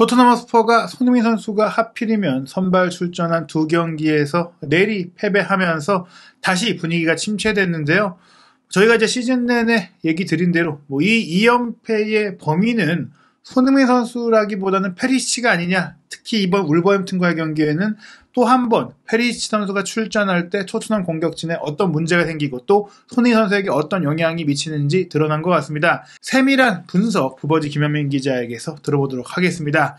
토트넘 허스퍼가 손흥민 선수가 하필이면 선발 출전한 두 경기에서 내리 패배하면서 다시 분위기가 침체됐는데요. 저희가 이제 시즌 내내 얘기 드린 대로 이 2연패의 범인은 손흥민 선수라기보다는 페리시치가 아니냐. 특히 이번 울버햄튼과의 경기에는 또 한 번 페리시치 선수가 출전할 때 토트넘 공격진에 어떤 문제가 생기고 또 손흥민 선수에게 어떤 영향이 미치는지 드러난 것 같습니다. 세밀한 분석 부버지 김현민 기자에게서 들어보도록 하겠습니다.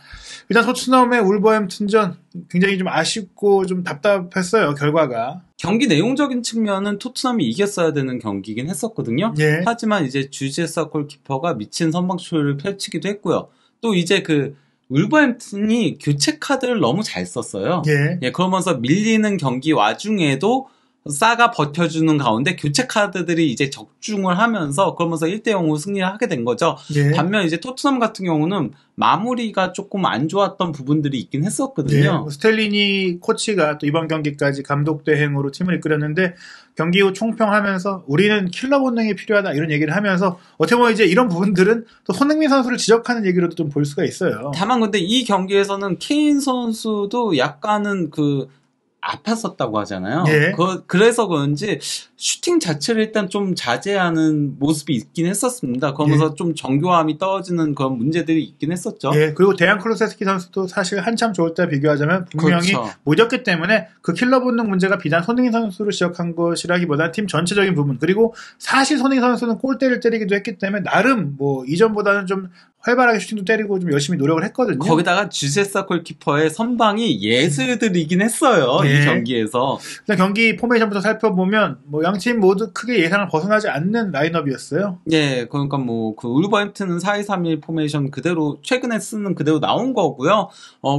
일단 토트넘의 울버햄튼전 굉장히 좀 아쉽고 좀 답답했어요. 결과가. 경기 내용적인 측면은 토트넘이 이겼어야 되는 경기긴 했었거든요. 예. 하지만 이제 주제사 골키퍼가 미친 선방쇼를 펼치기도 했고요. 또 이제 울버햄튼이 교체 카드를 너무 잘 썼어요. 예. 그러면서 밀리는 경기 와중에도 싸가 버텨주는 가운데 교체 카드들이 이제 적중을 하면서 그러면서 1대0으로 승리를 하게 된 거죠. 예. 반면 이제 토트넘 같은 경우는 마무리가 조금 안 좋았던 부분들이 있긴 했었거든요. 예. 스텔리니 코치가 또 이번 경기까지 감독 대행으로 팀을 이끌었는데 경기 후 총평하면서 우리는 킬러 본능이 필요하다 이런 얘기를 하면서 어떻게 보면 이제 이런 부분들은 또 손흥민 선수를 지적하는 얘기로도 좀 볼 수가 있어요. 다만 근데 이 경기에서는 케인 선수도 약간은 아팠었다고 하잖아요. 예. 그래서 그런지 슈팅 자체를 일단 좀 자제하는 모습이 있긴 했었습니다. 그러면서 예. 좀 정교함이 떨어지는 그런 문제들이 있긴 했었죠. 예, 그리고 데얀 클루세스키 선수도 사실 한참 좋을 때 비교하자면 분명히 그렇죠. 못 이겼기 때문에 그 킬러 본능 문제가 비단 손흥민 선수를 지적한 것이라기보다는 팀 전체적인 부분 그리고 사실 손흥민 선수는 골대를 때리기도 했기 때문에 나름 이전보다는 좀 활발하게 슈팅도 때리고 좀 열심히 노력을 했거든요. 거기다가 주제사 골키퍼의 선방이 예술들이긴 했어요. 예. 이 경기에서. 일단 경기 포메이션부터 살펴보면 양팀 모두 크게 예상을 벗어나지 않는 라인업이었어요. 예, 그러니까 울버햄튼은 4-2-3-1 포메이션 그대로 최근에 쓰는 그대로 나온 거고요.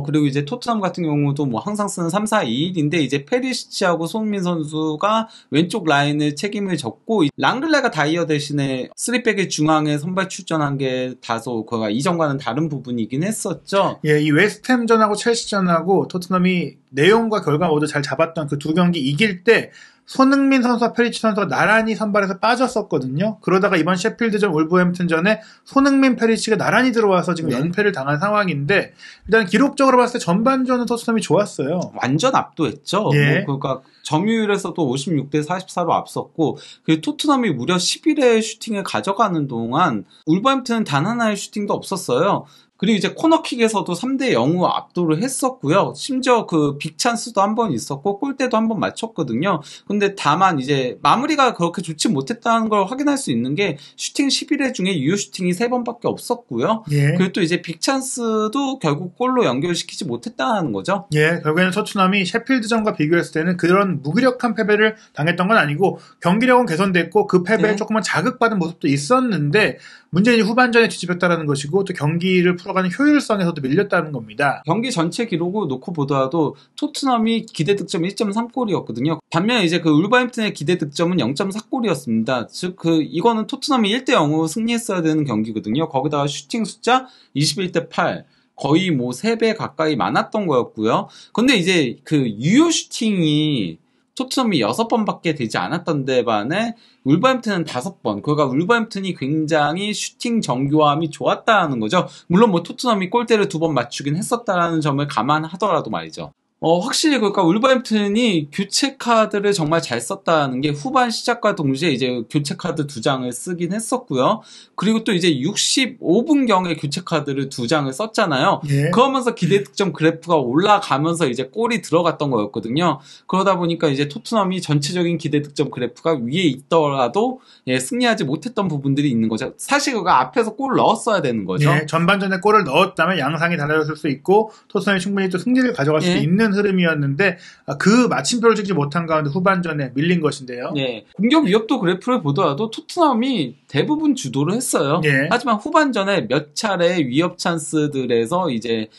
그리고 이제 토트넘 같은 경우도 항상 쓰는 3-4-2-1인데 이제 페리시치하고 손흥민 선수가 왼쪽 라인을 책임을 졌고 랑글레가 다이어 대신에 3백의 중앙에 선발 출전한 게 다소 이전과는 다른 부분이긴 했었죠. 예, 이 웨스트햄전하고 첼시전하고 토트넘이 내용과 결과 모두 잘 잡았던 그 두 경기 이길 때 손흥민 선수와 페리시치 선수가 나란히 선발에서 빠졌었거든요. 그러다가 이번 셰필드전 울버햄튼전에 손흥민 페리시치가 나란히 들어와서 지금 연패를 당한 상황인데 일단 기록적으로 봤을 때 전반전은 토트넘이 좋았어요. 완전 압도했죠. 예. 그러니까 점유율에서도 56대44로 앞섰고 그리고 토트넘이 무려 11회의 슈팅을 가져가는 동안 울버햄튼은 단 하나의 슈팅도 없었어요. 그리고 이제 코너킥에서도 3대0으로 압도를 했었고요. 심지어 빅찬스도 한 번 있었고 골대도 한 번 맞췄거든요. 근데 다만 이제 마무리가 그렇게 좋지 못했다는 걸 확인할 수 있는 게 슈팅 11회 중에 유효 슈팅이 3번밖에 없었고요. 예. 그리고 또 이제 빅찬스도 결국 골로 연결시키지 못했다는 거죠. 예, 결국에는 토트넘이 셰필드전과 비교했을 때는 그런 무기력한 패배를 당했던 건 아니고 경기력은 개선됐고 그 패배에 조금만 자극받은 모습도 있었는데 문제는 후반전에 뒤집혔다는 것이고 또 경기를 풀어가는 효율성에서도 밀렸다는 겁니다. 경기 전체 기록을 놓고 보더라도 토트넘이 기대 득점 1.3골이었거든요. 반면 이제 울버햄튼의 기대 득점은 0.4골이었습니다. 즉 이거는 토트넘이 1대0으로 승리했어야 되는 경기거든요. 거기다가 슈팅 숫자 21대8. 거의 3배 가까이 많았던 거였고요. 근데 이제 유효 슈팅이 토트넘이 6번밖에 되지 않았던 데 반해 울버햄튼은 5번. 그러니까 울버햄튼이 굉장히 슈팅 정교함이 좋았다는 거죠. 물론 토트넘이 골대를 2번 맞추긴 했었다라는 점을 감안하더라도 말이죠. 확실히 그러니까 울버햄튼이 교체 카드를 정말 잘 썼다는 게 후반 시작과 동시에 이제 교체 카드 2장을 쓰긴 했었고요. 그리고 또 이제 65분경에 교체 카드를 2장을 썼잖아요. 예. 그러면서 기대 득점 그래프가 올라가면서 이제 골이 들어갔던 거였거든요. 그러다 보니까 이제 토트넘이 전체적인 기대 득점 그래프가 위에 있더라도 승리하지 못했던 부분들이 있는 거죠. 사실 그가 앞에서 골을 넣었어야 되는 거죠. 예, 전반전에 골을 넣었다면 양상이 달라졌을 수 있고 토트넘이 충분히 또 승리를 가져갈 수 있는 흐름이었는데 그 마침표를 찍지 못한 가운데 후반전에 밀린 것인데요. 예, 공격 위협도 그래프를 보더라도 토트넘이 대부분 주도를 했어요. 예. 하지만 후반전에 몇 차례 위협 찬스들에서 이제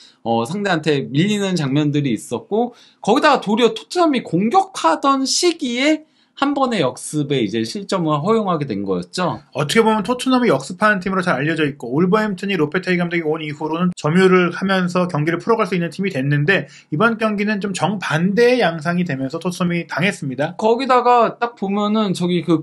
상대한테 밀리는 장면들이 있었고 거기다가 도리어 토트넘이 공격하던 시기에 한 번의 역습에 이제 실점을 허용하게 된 거였죠. 어떻게 보면 토트넘이 역습하는 팀으로 잘 알려져 있고 울버햄튼이 로페테이 감독이 온 이후로는 점유를 하면서 경기를 풀어갈 수 있는 팀이 됐는데 이번 경기는 좀 정반대의 양상이 되면서 토트넘이 당했습니다. 거기다가 딱 보면은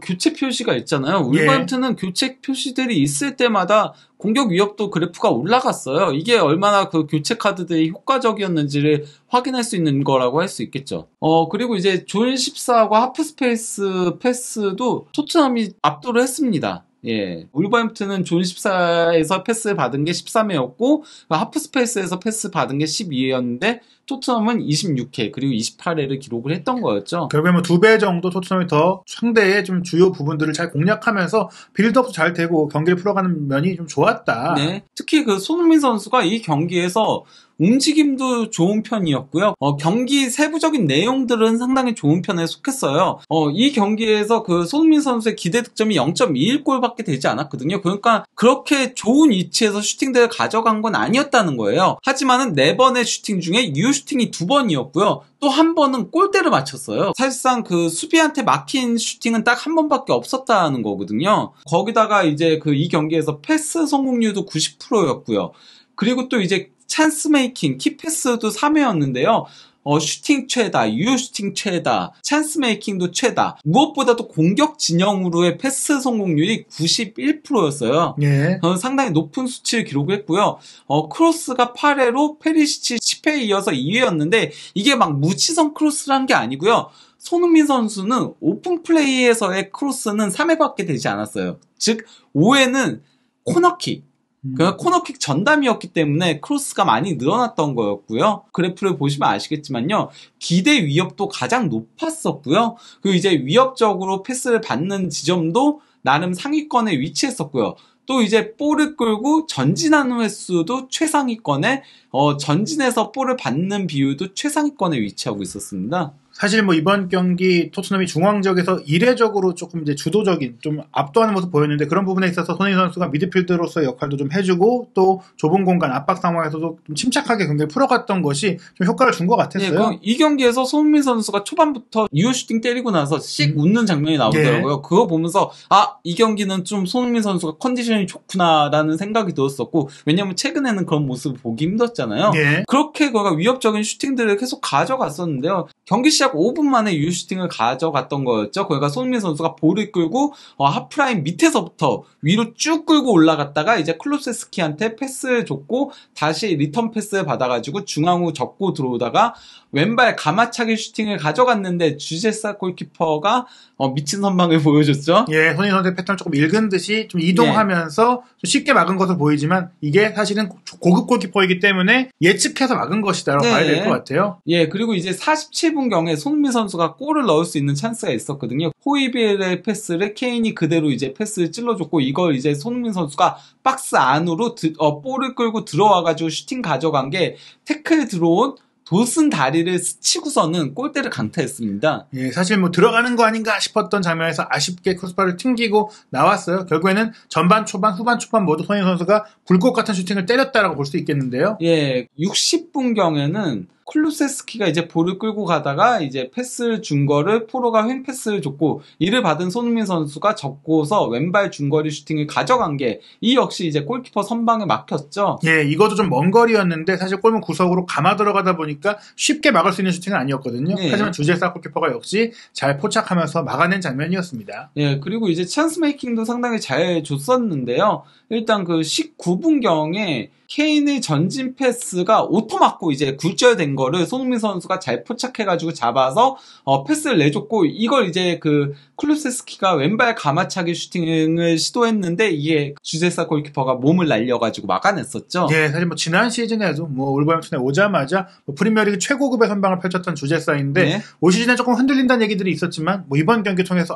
교체 표시가 있잖아요. 울버햄튼은 교체 표시들이 있을 때마다 공격 위협도 그래프가 올라갔어요. 이게 얼마나 그 교체 카드들이 효과적이었는지를 확인할 수 있는 거라고 할 수 있겠죠. 그리고 이제 존 14하고 하프스페이스 패스도 토트넘이 압도를 했습니다. 예. 울버햄튼은 존 14에서 패스 받은 게 13회였고, 하프스페이스에서 패스 받은 게 12회였는데, 토트넘은 26회, 그리고 28회를 기록을 했던 거였죠. 결국에 뭐 2배 정도 토트넘이 더 상대의 좀 주요 부분들을 잘 공략하면서 빌드업도 잘 되고 경기를 풀어가는 면이 좀 좋았다. 네. 특히 그 손흥민 선수가 이 경기에서 움직임도 좋은 편이었고요. 경기 세부적인 내용들은 상당히 좋은 편에 속했어요. 이 경기에서 그 손흥민 선수의 기대 득점이 0.21골밖에 되지 않았거든요. 그러니까 그렇게 좋은 위치에서 슈팅들을 가져간 건 아니었다는 거예요. 하지만은 4번의 슈팅 중에 유효 슈팅이 2번이었고요. 또 한 번은 골대를 맞췄어요. 사실상 그 수비한테 막힌 슈팅은 딱 한 번밖에 없었다는 거거든요. 거기다가 이제 그 이 경기에서 패스 성공률도 90%였고요. 그리고 또 이제 찬스 메이킹, 키패스도 3회였는데요. 슈팅 최다, 유효 슈팅 최다, 찬스 메이킹도 최다. 무엇보다도 공격 진영으로의 패스 성공률이 91%였어요. 예. 상당히 높은 수치를 기록했고요. 크로스가 8회로 페리시치 10회에 이어서 2회였는데 이게 막 무지성 크로스를 한 게 아니고요. 손흥민 선수는 오픈 플레이에서의 크로스는 3회밖에 되지 않았어요. 즉 5회는 코너킥. 그 코너킥 전담이었기 때문에 크로스가 많이 늘어났던 거였고요. 그래프를 보시면 아시겠지만요. 기대 위협도 가장 높았었고요. 그리고 이제 위협적으로 패스를 받는 지점도 나름 상위권에 위치했었고요. 또 이제 볼을 끌고 전진하는 횟수도 최상위권에, 전진해서 볼을 받는 비율도 최상위권에 위치하고 있었습니다. 사실 뭐 이번 경기 토트넘이 중앙 지역에서 이례적으로 조금 이제 주도적인 좀 압도하는 모습 보였는데 그런 부분에 있어서 손흥민 선수가 미드필더로서의 역할도 좀 해주고 또 좁은 공간 압박 상황에서도 좀 침착하게 경기를 풀어갔던 것이 좀 효과를 준 것 같았어요. 예, 이 경기에서 손흥민 선수가 초반부터 유효 슈팅 때리고 나서 씩 웃는 장면이 나오더라고요. 예. 그거 보면서 이 경기는 좀 손흥민 선수가 컨디션이 좋구나라는 생각이 들었었고 왜냐면 최근에는 그런 모습을 보기 힘들었잖아요. 예. 그렇게 그가 위협적인 슈팅들을 계속 가져갔었는데요. 경기 시작 5분 만에 유효 슈팅을 가져갔던 거였죠. 그러니까 손흥민 선수가 볼을 끌고 하프라인 밑에서부터 위로 쭉 끌고 올라갔다가 이제 클루세스키한테 패스를 줬고 다시 리턴 패스를 받아가지고 중앙으로 접고 들어오다가 왼발 가마차기 슈팅을 가져갔는데 주제사 골키퍼가 미친 선방을 보여줬죠. 예, 손흥민 선수의 패턴을 조금 읽은 듯이 좀 이동하면서 좀 쉽게 막은 것으로 보이지만 이게 사실은 고급 골키퍼이기 때문에 예측해서 막은 것이다라고 봐야 될 것 같아요. 예, 그리고 이제 47분경에 손흥민 선수가 골을 넣을 수 있는 찬스가 있었거든요. 호이비엘의 패스를 케인이 그대로 이제 패스를 찔러줬고 이걸 이제 손흥민 선수가 박스 안으로 볼을 끌고 들어와가지고 슈팅 가져간 게 태클 들어온 도슨 다리를 스치고서는 골대를 강타했습니다. 예, 사실 뭐 들어가는 거 아닌가 싶었던 장면에서 아쉽게 크로스바를 튕기고 나왔어요. 결국에는 전반 초반, 후반 초반 모두 손흥민 선수가 불꽃 같은 슈팅을 때렸다라고 볼 수 있겠는데요. 예, 60분경에는 클루세스키가 이제 볼을 끌고 가다가 이제 패스를 준 거를 포로가 횡 패스를 줬고 이를 받은 손흥민 선수가 접고서 왼발 중거리 슈팅을 가져간 게 이 역시 이제 골키퍼 선방에 막혔죠. 예, 이것도 좀 먼 거리였는데 사실 골문 구석으로 감아 들어가다 보니까 쉽게 막을 수 있는 슈팅은 아니었거든요. 예. 하지만 주제사 골키퍼가 역시 잘 포착하면서 막아낸 장면이었습니다. 예, 그리고 이제 찬스 메이킹도 상당히 잘 줬었는데요. 일단 그 19분경에 케인의 전진 패스가 오토 맞고 이제 굴절된 거를 손흥민 선수가 잘 포착해가지고 잡아서 패스를 내줬고 이걸 이제 그 클루세스키가 왼발 가마차기 슈팅을 시도했는데 이게 주제사 골키퍼가 몸을 날려가지고 막아냈었죠. 예, 사실 뭐 지난 시즌에도 뭐 울버햄튼에 오자마자 뭐 프리미어리그 최고급의 선방을 펼쳤던 주제사인데 네. 올 시즌에 조금 흔들린다는 얘기들이 있었지만 뭐 이번 경기 통해서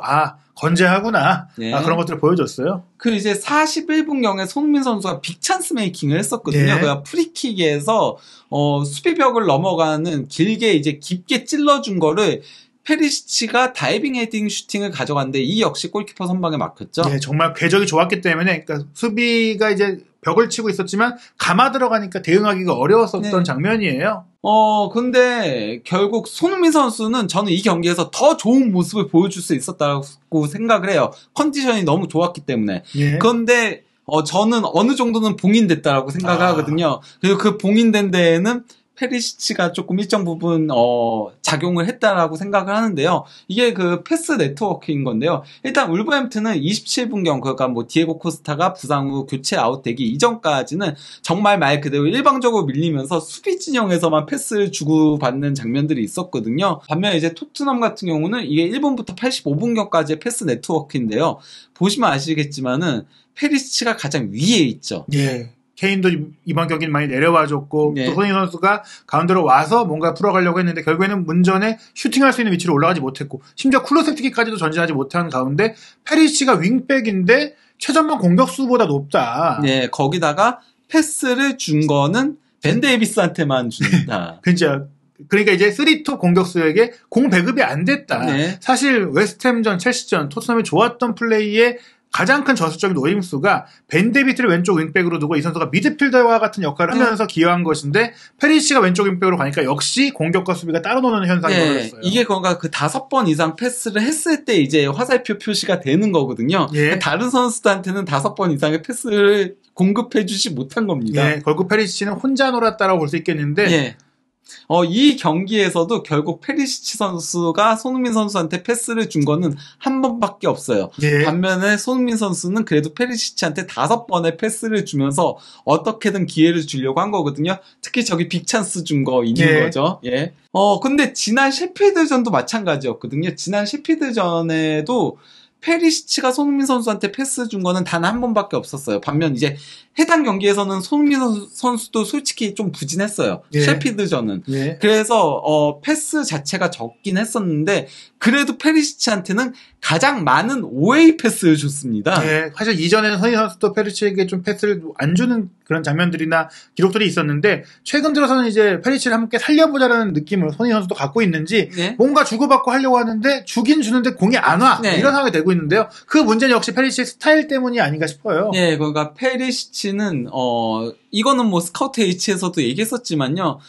건재하구나 네. 그런 것들을 보여줬어요. 그 이제 41분경에 손흥민 선수가 빅찬스 메이킹을 했었거든요. 네. 그 프리킥에서 수비벽을 넘어가는 길게 이제 깊게 찔러준 거를 페리시치가 다이빙 헤딩 슈팅을 가져갔는데 이 역시 골키퍼 선방에 막혔죠. 예, 정말 궤적이 좋았기 때문에 그러니까 수비가 이제 벽을 치고 있었지만 감아 들어가니까 대응하기가 어려웠었던 네. 장면이에요. 근데 결국 손흥민 선수는 저는 이 경기에서 더 좋은 모습을 보여줄 수 있었다고 생각을 해요. 컨디션이 너무 좋았기 때문에. 예. 그런데 저는 어느 정도는 봉인됐다라고 생각하거든요. 그리고 그 봉인된 데에는 페리시치가 조금 일정 부분 작용을 했다라고 생각을 하는데요. 이게 그 패스 네트워크인 건데요. 일단 울버햄튼은 27분경 그러니까 뭐 디에고 코스타가 부상 후 교체 아웃되기 이전까지는 정말 말 그대로 일방적으로 밀리면서 수비 진영에서만 패스를 주고받는 장면들이 있었거든요. 반면에 이제 토트넘 같은 경우는 이게 1분부터 85분경까지의 패스 네트워크인데요. 보시면 아시겠지만은 페리시치가 가장 위에 있죠. 예. 케인도 이번 경기는 많이 내려와줬고 네. 또 손흥민 선수가 가운데로 와서 뭔가 풀어가려고 했는데 결국에는 문전에 슈팅할 수 있는 위치로 올라가지 못했고 심지어 클로셉스키까지도 전진하지 못한 가운데 페리시치가 윙백인데 최전방 공격수보다 높다. 네, 거기다가 패스를 준 거는 벤 데이비스한테만 준다. 그렇죠. 그러니까 이제 3톱 공격수에게 공 배급이 안 됐다. 네. 사실 웨스트햄전, 첼시전 토트넘이 좋았던 플레이에 가장 큰 저수적인 노림수가 벤 데이비스를 왼쪽 윙백으로 두고 이 선수가 미드필더와 같은 역할을 하면서 기여한 것인데 페리시치가 왼쪽 윙백으로 가니까 역시 공격과 수비가 따로 노는 현상이 벌어졌어요. 이게 뭔가 그 5번 이상 패스를 했을 때 이제 화살표 표시가 되는 거거든요. 예. 다른 선수들한테는 5번 이상의 패스를 공급해주지 못한 겁니다. 예, 결국 페리시치는 혼자 놀았다라고 볼 수 있겠는데 예. 이 경기에서도 결국 페리시치 선수가 손흥민 선수한테 패스를 준 거는 한 번밖에 없어요. 예. 반면에 손흥민 선수는 그래도 페리시치한테 5번의 패스를 주면서 어떻게든 기회를 주려고 한 거거든요. 특히 저기 빅찬스 준 거 있는 예. 거죠. 예. 근데 지난 셰필드전도 마찬가지였거든요. 지난 셰필드전에도 페리시치가 손흥민 선수한테 패스 준 거는 단 한 번밖에 없었어요. 반면 이제 해당 경기에서는 손흥민 선수도 솔직히 좀 부진했어요. 예. 셰필드전은. 예. 그래서 패스 자체가 적긴 했었는데 그래도 페리시치한테는 가장 많은 오웨이 패스를 줬습니다. 예, 사실 이전에는 손흥민 선수도 페리시치에게 좀 패스를 안 주는 그런 장면들이나 기록들이 있었는데 최근 들어서는 이제 페리시치를 함께 살려보자라는 느낌을 손흥민 선수도 갖고 있는지 네. 뭔가 주고받고 하려고 하는데 주긴 주는데 공이 안 와. 네. 이런 상황이 되고 있는데요. 그 문제는 역시 페리시치의 스타일 때문이 아닌가 싶어요. 예, 그러니까 페리시치는 이거는 뭐 스카우트 H에서도 얘기했었지만요.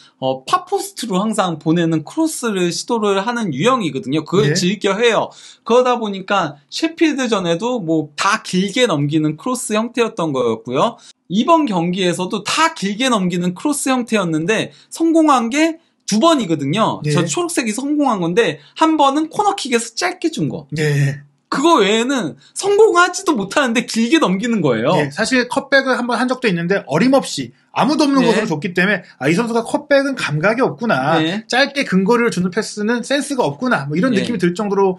팝포스트로 항상 보내는 크로스를 시도를 하는 유형이거든요. 그걸 네. 즐겨 해요. 그러다 보니까 셰필드전에도 뭐 다 길게 넘기는 크로스 형태였던 거였고요. 이번 경기에서도 다 길게 넘기는 크로스 형태였는데 성공한 게 2번이거든요. 네. 저 초록색이 성공한 건데 한 번은 코너킥에서 짧게 준 거. 네. 그거 외에는 성공하지도 못하는데 길게 넘기는 거예요. 예, 사실 컷백을 한번 한 적도 있는데 어림없이 아무도 없는 네. 곳으로 줬기 때문에 이 선수가 컷백은 감각이 없구나. 네. 짧게 근거리를 주는 패스는 센스가 없구나. 뭐 이런 네. 느낌이 들 정도로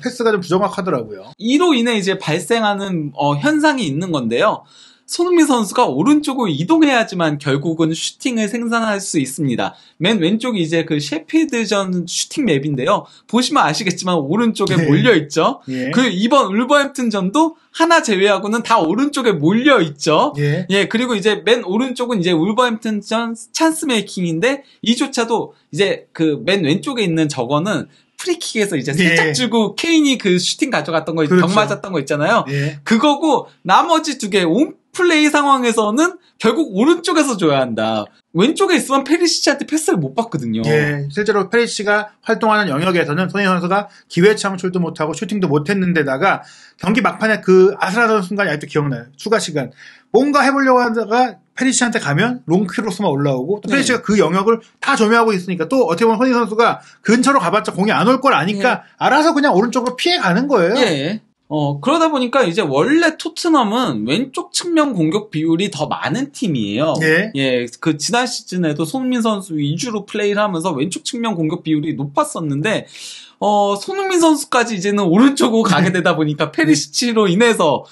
패스가 좀 부정확하더라고요. 이로 인해 이제 발생하는 현상이 있는 건데요. 손흥민 선수가 오른쪽으로 이동해야지만 결국은 슈팅을 생산할 수 있습니다. 맨 왼쪽이 이제 그 셰필드전 슈팅 맵인데요. 보시면 아시겠지만 오른쪽에 네. 몰려있죠. 예. 그 이번 울버햄튼전도 하나 제외하고는 다 오른쪽에 몰려있죠. 예. 예, 그리고 이제 맨 오른쪽은 이제 울버햄튼전 찬스 메이킹인데 이조차도 이제 그 맨 왼쪽에 있는 저거는 프리킥에서 이제 살짝 예. 주고 케인이 그 슈팅 가져갔던 거, 그렇죠. 벽 맞았던 거 있잖아요. 예. 그거고 나머지 2개 온플레이 상황에서는 결국 오른쪽에서 줘야 한다. 왼쪽에 있으면 페리시치한테 패스를 못 받거든요. 예, 실제로 페리시치가 활동하는 영역에서는 손흥민 선수가 기회 창출도 못하고 슈팅도 못했는데다가 경기 막판에 그 아슬아슬한 순간이 아직도 기억나요. 추가 시간. 뭔가 해보려고 하다가 페리시치한테 가면 롱크로스만 올라오고 또 페리시치가 네. 그 영역을 다 점유하고 있으니까 또 어떻게 보면 손흥민 선수가 근처로 가봤자 공이 안 올 걸 아니까 알아서 그냥 오른쪽으로 피해 가는 거예요. 예. 그러다 보니까 이제 원래 토트넘은 왼쪽 측면 공격 비율이 더 많은 팀이에요. 예. 예, 그 지난 시즌에도 손흥민 선수 위주로 플레이를 하면서 왼쪽 측면 공격 비율이 높았었는데, 손흥민 선수까지 이제는 오른쪽으로 가게 되다 보니까 페리시치로 인해서,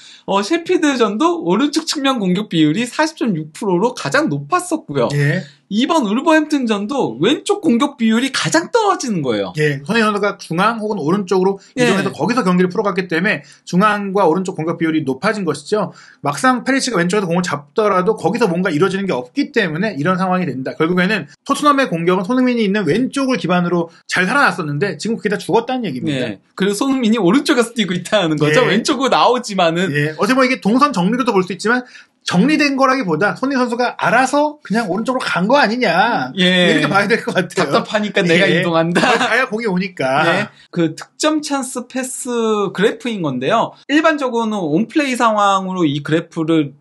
셰필드전도 오른쪽 측면 공격 비율이 40.6%로 가장 높았었고요. 예. 이번 울버햄튼전도 왼쪽 공격 비율이 가장 떨어지는 거예요. 예, 손흥민 선수가 중앙 혹은 오른쪽으로 예. 이동해서 거기서 경기를 풀어갔기 때문에 중앙과 오른쪽 공격 비율이 높아진 것이죠. 막상 페리시치가 왼쪽에서 공을 잡더라도 거기서 뭔가 이루어지는 게 없기 때문에 이런 상황이 된다. 결국에는 토트넘의 공격은 손흥민이 있는 왼쪽을 기반으로 잘 살아났었는데 지금 그게 다 죽었다는 얘기입니다. 예. 그리고 손흥민이 오른쪽에서 뛰고 있다는 거죠. 예. 왼쪽으로 나오지만은. 예, 어제 뭐 이게 동선 정리로도 볼 수 있지만 정리된 거라기보다 손흥민 선수가 알아서 그냥 오른쪽으로 간 거 아니냐. 예. 이렇게 봐야 될 것 같아요. 답답하니까 내가 예. 이동한다. 가야 공이 오니까. 네. 그 득점 찬스 패스 그래프인 건데요. 일반적으로는 온플레이 상황으로 이 그래프를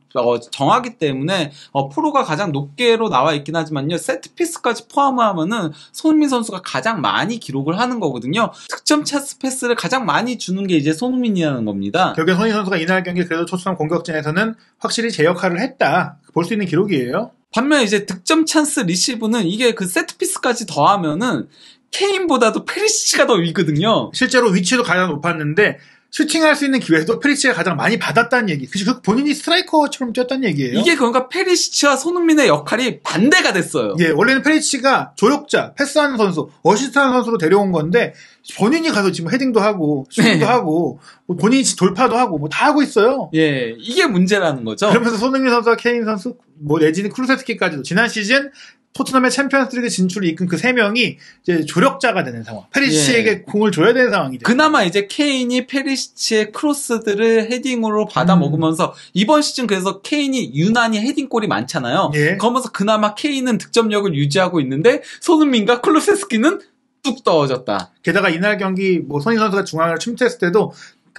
정하기 때문에 프로가 가장 높게로 나와 있긴 하지만요. 세트피스까지 포함하면은 손흥민 선수가 가장 많이 기록을 하는 거거든요. 득점 찬스 패스를 가장 많이 주는 게 이제 손흥민이라는 겁니다. 결국에 손흥민 선수가 이날 경기 그래도 토트넘 공격진에서는 확실히 제 역할을 했다. 볼 수 있는 기록이에요. 반면 이제 득점 찬스 리시브는 이게 그 세트피스까지 더하면은 케인보다도 페리시치가 더 위거든요. 실제로 위치도 가장 높았는데 슈팅할 수 있는 기회도 페리시치가 가장 많이 받았다는 얘기. 그 본인이 스트라이커처럼 뛰었다는 얘기예요. 이게 그러니까 페리시치와 손흥민의 역할이 반대가 됐어요. 예, 원래는 페리시치가 조력자, 패스하는 선수, 어시스트하는 선수로 데려온 건데 본인이 가서 지금 헤딩도 하고 슈팅도 하고 본인이 돌파도 하고 뭐 다 하고 있어요. 예, 이게 문제라는 거죠. 그러면서 손흥민 선수와 케인 선수, 뭐 내지는 쿠루세스키까지도 지난 시즌 토트넘의 챔피언스리그 진출을 이끈 그 세 명이 이제 조력자가 되는 상황. 페리시치에게 공을 줘야 되는 상황이 돼요. 그나마 이제 케인이 페리시치의 크로스들을 헤딩으로 받아 먹으면서 이번 시즌 그래서 케인이 유난히 헤딩골이 많잖아요. 예. 그러면서 그나마 케인은 득점력을 유지하고 있는데 손흥민과 클루세스키는 뚝 떨어졌다. 게다가 이날 경기 뭐 손흥민 선수가 중앙을 침투했을 때도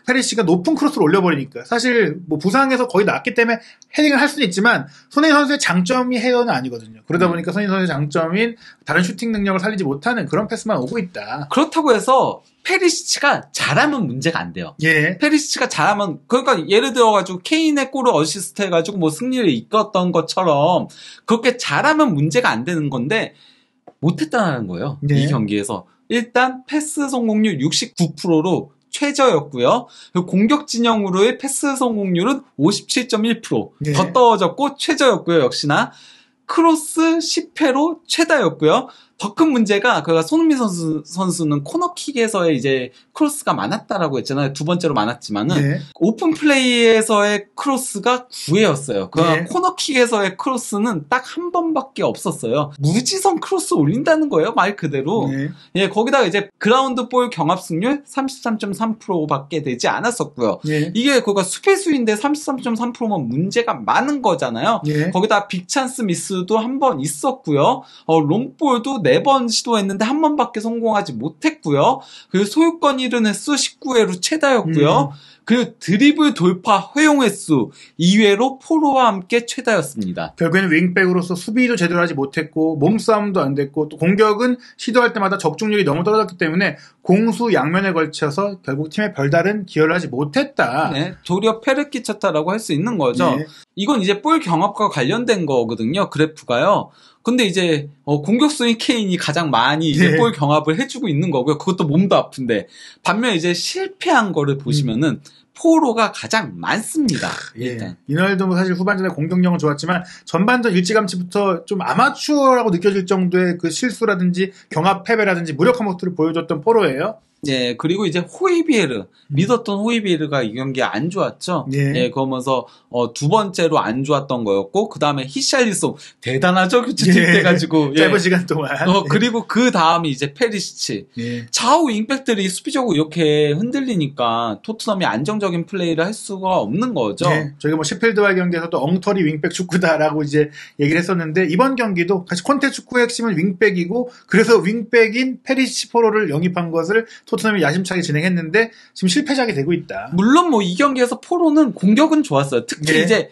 페리시치가 높은 크로스를 올려버리니까 사실 뭐 부상에서 거의 나왔기 때문에 헤딩을 할 수는 있지만 손흥민 선수의 장점이 헤어는 아니거든요. 그러다 보니까 손흥민 선수의 장점인 다른 슈팅 능력을 살리지 못하는 그런 패스만 오고 있다. 그렇다고 해서 페리시치가 잘하면 문제가 안 돼요. 예. 페리시치가 잘하면 그러니까 예를 들어가지고 케인의 골을 어시스트 해가지고 뭐 승리를 이끌었던 것처럼 그렇게 잘하면 문제가 안 되는 건데 못했다는 거예요. 네. 이 경기에서 일단 패스 성공률 69%로 최저였고요. 그리고 공격 진영으로의 패스 성공률은 57.1%. 네. 더 떨어졌고 최저였고요. 역시나 크로스 10회로 최다였고요. 더 큰 문제가 그가 손흥민 선수는 코너킥에서의 이제 크로스가 많았다라고 했잖아요. 두 번째로 많았지만은 네. 오픈 플레이에서의 크로스가 9회였어요. 그 네. 코너킥에서의 크로스는 딱 한 번밖에 없었어요. 무지성 크로스 올린다는 거예요, 말 그대로. 네. 예, 거기다가 이제 그라운드 볼 경합 승률 33.3%밖에 되지 않았었고요. 네. 이게 그가 수비수인데 33.3%면 문제가 많은 거잖아요. 네. 거기다 빅찬스 미스도 한 번 있었고요. 롱볼도 4번 시도했는데 한 번밖에 성공하지 못했고요. 그리고 소유권 잃은 횟수 19회로 최다였고요. 그리고 드리블 돌파 허용 횟수 2회로 포로와 함께 최다였습니다. 결국에는 윙백으로서 수비도 제대로 하지 못했고 몸싸움도 안 됐고 또 공격은 시도할 때마다 적중률이 너무 떨어졌기 때문에 공수 양면에 걸쳐서 결국 팀에 별다른 기여를 하지 못했다. 네, 도리어 패를 끼쳤다라고 할 수 있는 거죠. 네. 이건 이제 볼 경합과 관련된 거거든요. 그래프가요. 근데 이제 공격수인 케인이 가장 많이 이제 네. 볼 경합을 해주고 있는 거고요. 그것도 몸도 아픈데 반면 이제 실패한 거를 보시면은 포로가 가장 많습니다. 일단. 이날도 사실 후반전에 공격력은 좋았지만 전반전 일찌감치부터 좀 아마추어라고 느껴질 정도의 그 실수라든지 경합 패배라든지 무력한 모습을 보여줬던 포로예요. 예, 그리고 이제 호이비에르, 믿었던 호이비에르가 이 경기에 안 좋았죠. 예. 예, 그러면서 두 번째로 안 좋았던 거였고, 그 다음에 히샬리송 대단하죠, 교체 투입돼가지고. 짧은 예. 시간 동안. 그리고 그 다음이 이제 페리시치. 예. 좌우 윙백들이 수비적으로 이렇게 흔들리니까 토트넘이 안정적인 플레이를 할 수가 없는 거죠. 네, 저희가 뭐 시필드와의 경기에서도 엉터리 윙백 축구다라고 이제 얘기를 했었는데 이번 경기도 다시 콘테 축구의 핵심은 윙백이고 그래서 윙백인 페리시치 포로를 영입한 것을 토트넘이 야심차게 진행했는데 지금 실패작이 되고 있다. 물론 뭐 이 경기에서 포로는 공격은 좋았어요. 특히 네. 이제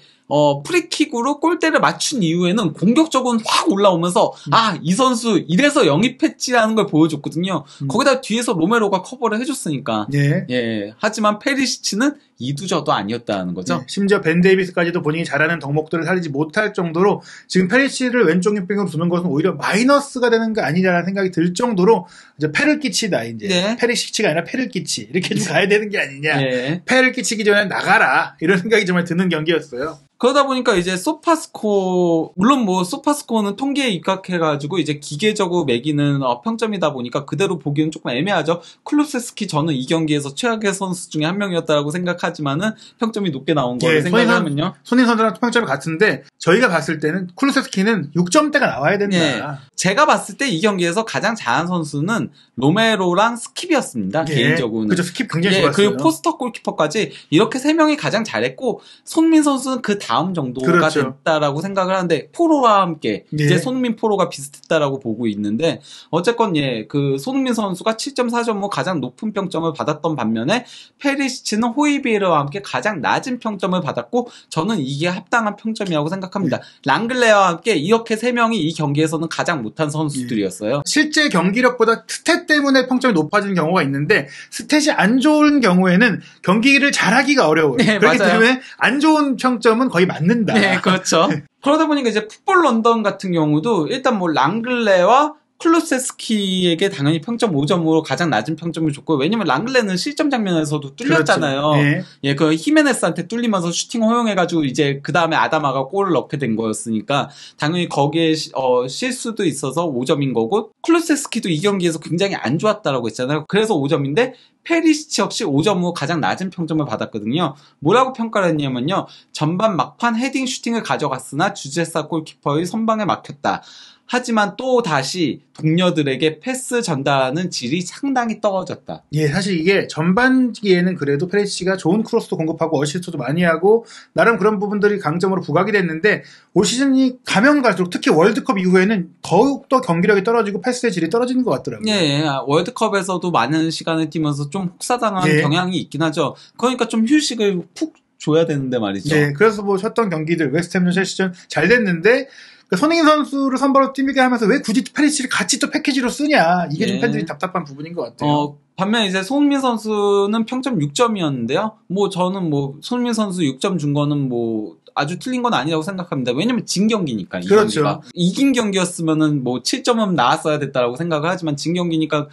프리킥으로 골대를 맞춘 이후에는 공격적으로는 확 올라오면서 이 선수 이래서 영입했지라는 걸 보여줬거든요. 거기다 뒤에서 로메로가 커버를 해줬으니까. 예. 예. 하지만 페리시치는 이두저도 아니었다는 거죠. 네, 심지어 벤 데이비스까지도 본인이 잘하는 덕목들을 살리지 못할 정도로 지금 페리시치를 왼쪽 윙백으로 두는 것은 오히려 마이너스가 되는 거 아니냐라는 생각이 들 정도로 이제 패를 끼치다 이제 네. 페리시치가 아니라 패를 끼치 이렇게 좀 가야 되는 게 아니냐. 예. 패를 끼치기 전에 나가라 이런 생각이 정말 드는 경기였어요. 그러다 보니까 이제 소파스코, 물론 뭐 소파스코는 통계에 입각해가지고 이제 기계적으로 매기는 평점이다 보니까 그대로 보기는 조금 애매하죠. 클루세스키 저는 이 경기에서 최악의 선수 중에 한 명이었다고 생각하지만은 평점이 높게 나온 거를 생각하면요. 손인 선수랑 평점이 같은데 저희가 봤을 때는 쿠루세스키는 6점대가 나와야 된다. 예. 제가 봤을 때 이 경기에서 가장 잘한 선수는 로메로랑 스킵이었습니다. 예. 개인적으로는. 그죠. 스킵 굉장히 예, 좋았어요. 그리고 포스터 골키퍼까지 이렇게 세 명이 가장 잘했고 손민 선수는 그 다음 정도가 그렇죠. 됐다라고 생각을 하는데 포로와 함께 예. 이제 손흥민 포로가 비슷했다라고 보고 있는데 어쨌건 그 손흥민 선수가 7.4점으로 가장 높은 평점을 받았던 반면에 페리시치는 호이비에르와 함께 가장 낮은 평점을 받았고 저는 이게 합당한 평점이라고 생각합니다. 랑글레와 함께 이렇게 세 명이 이 경기에서는 가장 못한 선수들이었어요. 실제 경기력보다 스탯 때문에 평점이 높아지는 경우가 있는데 스탯이 안 좋은 경우에는 경기를 잘하기가 어려워요. 네, 그렇기 맞아요. 때문에 안 좋은 평점은 거의 맞는다. 네, 그렇죠. 그러다 보니까 이제 풋볼 런던 같은 경우도 일단 뭐 랑글레와 클루세스키에게 당연히 평점 5점으로 가장 낮은 평점을 줬고 왜냐면 랑글레는 실점 장면에서도 뚫렸잖아요. 그렇죠. 예. 그 히메네스한테 뚫리면서 슈팅 허용해가지고 이제 그 다음에 아다마가 골을 넣게 된 거였으니까 당연히 거기에 실수도 있어서 5점인 거고 클루세스키도 이 경기에서 굉장히 안 좋았다라고 했잖아요. 그래서 5점인데 페리시치 역시 5점으로 가장 낮은 평점을 받았거든요. 뭐라고 평가를 했냐면요. 전반 막판 헤딩 슈팅을 가져갔으나 주제사 골키퍼의 선방에 막혔다. 하지만 또 다시 동료들에게 패스 전달하는 질이 상당히 떨어졌다. 예, 사실 이게 전반기에는 그래도 페리시치가 좋은 크로스도 공급하고 어시스트도 많이 하고 나름 그런 부분들이 강점으로 부각이 됐는데 올 시즌이 가면 갈수록 특히 월드컵 이후에는 더욱더 경기력이 떨어지고 패스의 질이 떨어지는 것 같더라고요. 예, 월드컵에서도 많은 시간을 뛰면서 좀 혹사당한 예. 경향이 있긴 하죠. 그러니까 좀 휴식을 푹 줘야 되는데 말이죠. 네, 그래서 뭐 쳤던 경기들 웨스트햄전, 첼시전 잘 됐는데 손흥민 선수를 선발로 뛰게 하면서 왜 굳이 페리시치를 같이 또 패키지로 쓰냐 이게 좀 팬들이 답답한 부분인 것 같아요. 반면 이제 손흥민 선수는 평점 6점이었는데요. 뭐 저는 뭐 손흥민 선수 6점 준 거는 뭐 아주 틀린 건 아니라고 생각합니다. 왜냐면 진 경기니까. 그렇죠. 경기가. 이긴 경기였으면은 뭐 7점은 나왔어야 됐다라고 생각을 하지만 진 경기니까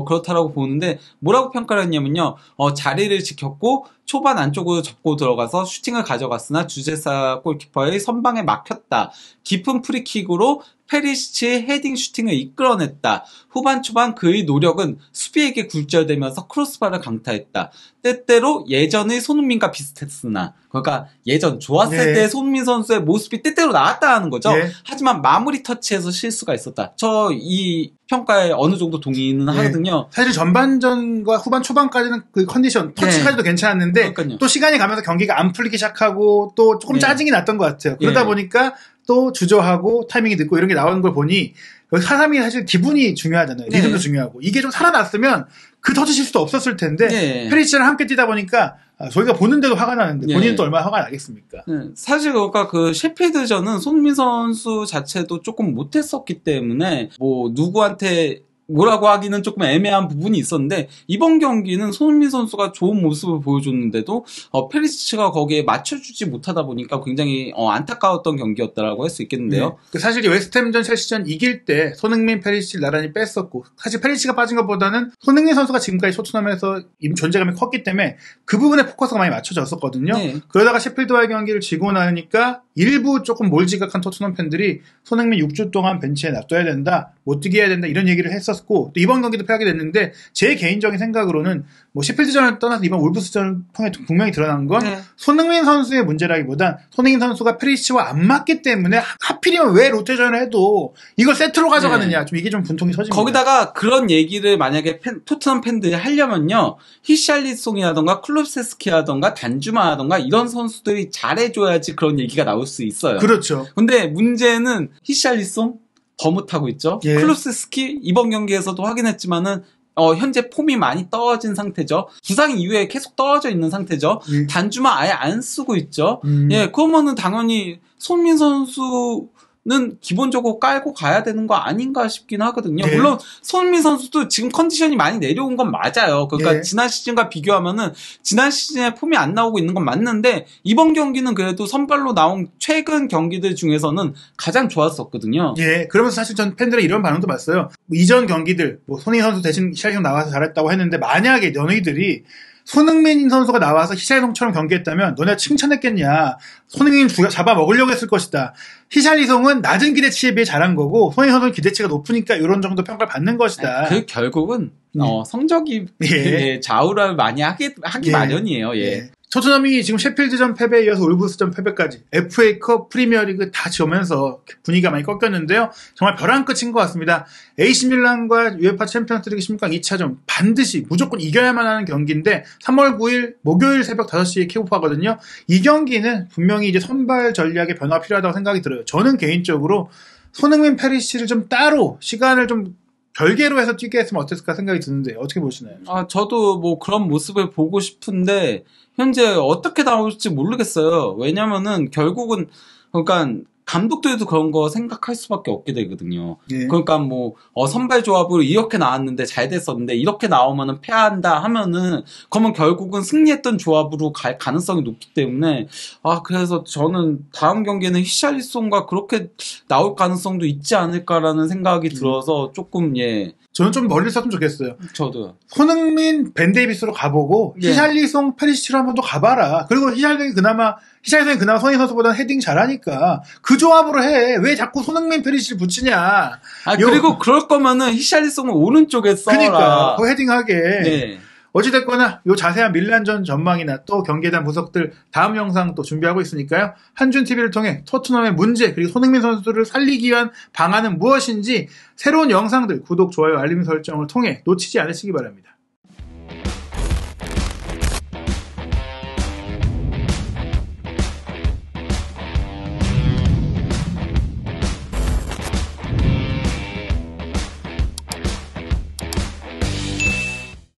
그렇다라고 보는데 뭐라고 평가를 했냐면요. 자리를 지켰고 초반 안쪽으로 접고 들어가서 슈팅을 가져갔으나 주제사 골키퍼의 선방에 막혔다. 깊은 프리킥으로 페리시치의 헤딩 슈팅을 이끌어냈다. 후반 초반 그의 노력은 수비에게 굴절되면서 크로스바를 강타했다. 때때로 예전의 손흥민과 비슷했으나 그러니까 예전 좋았을 네. 때 손흥민 선수의 모습이 때때로 나왔다는 거죠. 네. 하지만 마무리 터치에서 실수가 있었다. 저 이 평가에 어느 정도 동의는 하거든요. 사실 전반전과 후반 초반까지는 그 컨디션, 터치까지도 괜찮았는데 그러니까요. 또 시간이 가면서 경기가 안 풀리기 시작하고 또 조금 짜증이 났던 것 같아요. 그러다 보니까 또 주저하고 타이밍이 늦고 이런 게 나오는 걸 보니 사람이 사실 기분이 중요하잖아요. 리듬도 중요하고 이게 좀 살아났으면 그 터치 실수도 없었을 텐데 페리시치랑 함께 뛰다 보니까 저희가 보는데도 화가 나는데 본인은 또 얼마나 화가 나겠습니까? 사실 그러니까 그 셰필드전은 손흥민 선수 자체도 조금 못했었기 때문에 뭐 누구한테 뭐라고 하기는 조금 애매한 부분이 있었는데 이번 경기는 손흥민 선수가 좋은 모습을 보여줬는데도 페리시치가 거기에 맞춰주지 못하다 보니까 굉장히 안타까웠던 경기였다라고 할 수 있겠는데요. 네. 사실 웨스트햄전, 첼시전 이길 때 손흥민, 페리시치 나란히 뺐었고 사실 페리시치가 빠진 것보다는 손흥민 선수가 지금까지 토트넘에서 이미 존재감이 컸기 때문에 그 부분에 포커스가 많이 맞춰졌었거든요. 네. 그러다가 셰필드와의 경기를 지고 나니까 일부 조금 몰지각한 토트넘 팬들이 손흥민 6주 동안 벤치에 놔둬야 된다, 못 뛰게 해야 된다 이런 얘기를 했었고 또 이번 경기도 패하게 됐는데 제 개인적인 생각으로는 뭐 셰필드전을 떠나서 이번 wolves전을 통해 분명히 드러난 건 손흥민 선수의 문제라기보단 손흥민 선수가 페리시치와 안 맞기 때문에 하필이면 왜 로테이션을 해도 이걸 세트로 가져가느냐 좀 이게 좀 분통이 서집니다. 거기다가 그런 얘기를 만약에 토트넘 팬들이 하려면요 히샬리송이라던가 클롭세스키라던가 단주마라던가 이런 선수들이 잘해줘야지 그런 얘기가 나올 수 있어요. 그렇죠. 근데 문제는 히샬리송 더 못하고 있죠. 클롭세스키 이번 경기에서도 확인했지만은 현재 폼이 많이 떨어진 상태죠. 부상 이후에 계속 떨어져 있는 상태죠. 단주마 아예 안 쓰고 있죠. 그러면은 당연히 손민 선수는 기본적으로 깔고 가야 되는 거 아닌가 싶긴 하거든요. 물론 손민 선수도 지금 컨디션이 많이 내려온 건 맞아요. 그러니까 지난 시즌과 비교하면은 지난 시즌에 폼이 안 나오고 있는 건 맞는데 이번 경기는 그래도 선발로 나온 최근 경기들 중에서는 가장 좋았었거든요. 그러면서 사실 전 팬들의 이런 반응도 봤어요. 이전 경기들 손흥민 선수 대신 히샬리송 나와서 잘했다고 했는데 만약에 너희들이 손흥민 선수가 나와서 히샬리송처럼 경기했다면 너네 칭찬했겠냐. 손흥민 잡아먹으려고 했을 것이다. 히샬리송은 낮은 기대치에 비해 잘한 거고 손흥민 선수는 기대치가 높으니까 이런 정도 평가를 받는 것이다. 결국은 성적이 좌우를 많이 하기 마련이에요. 토트넘이 지금 셰필드전 패배에 이어서 울브스전 패배까지 FA컵, 프리미어리그 다 지으면서 분위기가 많이 꺾였는데요. 정말 벼랑 끝인 것 같습니다. AC밀란과 UEFA 챔피언스리그 16강 2차전 반드시 무조건 이겨야만 하는 경기인데 3월 9일 목요일 새벽 5시에 킥오프하거든요. 이 경기는 분명히 이제 선발 전략의 변화가 필요하다고 생각이 들어요. 저는 개인적으로 손흥민, 페리시치를 좀 따로 시간을 좀 별개로 해서 뛰게 했으면 어땠을까 생각이 드는데 어떻게 보시나요? 저도 뭐 그런 모습을 보고 싶은데 현재 어떻게 나올지 모르겠어요. 왜냐면은 결국은 그러니까 감독들도 그런 거 생각할 수밖에 없게 되거든요. 예. 그러니까 뭐 선발 조합으로 이렇게 나왔는데 잘 됐었는데 이렇게 나오면은 패한다 하면은 그러면 결국은 승리했던 조합으로 갈 가능성이 높기 때문에 그래서 저는 다음 경기는 히샬리송과 그렇게 나올 가능성도 있지 않을까라는 생각이 들어서 조금 저는 좀 멀리 있었으면 좋겠어요. 저도 손흥민, 벤 데이비스로 가보고 히샬리송, 페리시치로 한번 또 가봐라. 그리고 히샬리송이 그나마 손흥민 선수보다는 헤딩 잘하니까 그 조합으로 해. 왜 자꾸 손흥민, 페리시치를 붙이냐. 그리고 그럴 거면은 히샬리송은 오른쪽에 써라. 그러니까 그 헤딩하게. 네. 어찌됐거나 요 자세한 밀란전 전망이나 또 경기에 대한 분석들 다음 영상 또 준비하고 있으니까요. 한준TV를 통해 토트넘의 문제 그리고 손흥민 선수를 살리기 위한 방안은 무엇인지 새로운 영상들 구독, 좋아요, 알림 설정을 통해 놓치지 않으시기 바랍니다.